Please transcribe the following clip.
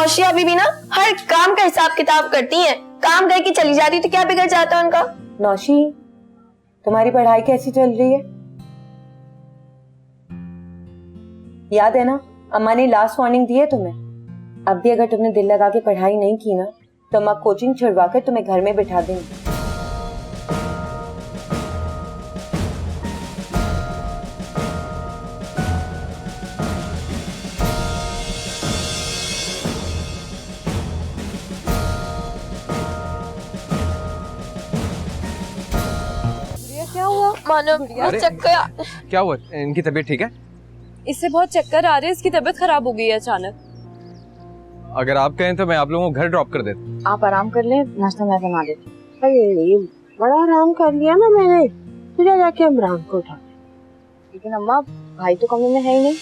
नौशी अभी भी ना हर काम का हिसाब किताब करती हैं। काम करके चली जाती तो क्या बिगड़ जाता उनका। नौशी, तुम्हारी पढ़ाई कैसी चल रही है? याद है ना, अम्मा ने लास्ट वार्निंग दी है तुम्हें। अब भी अगर तुमने दिल लगा के पढ़ाई नहीं की ना तो अम्मा कोचिंग छुड़वा कर तुम्हें घर में बिठा देंगी। क्या हुआ? मानो चक्कर। क्या हुआ? इनकी तबीयत ठीक है? इससे बहुत चक्कर आ रहे हैं, इसकी तबीयत खराब हो गई है अचानक। अगर आप कहें तो मैं आप लोगों को घर ड्रॉप कर देता। आप आराम कर लें, नाश्ता मैं बना देती हूँ। अरे बड़ा आराम कर लिया ना मैंने, फिर जाके इमरान को उठा। लेकिन अम्मा, भाई तो कमरे में है ही नहीं।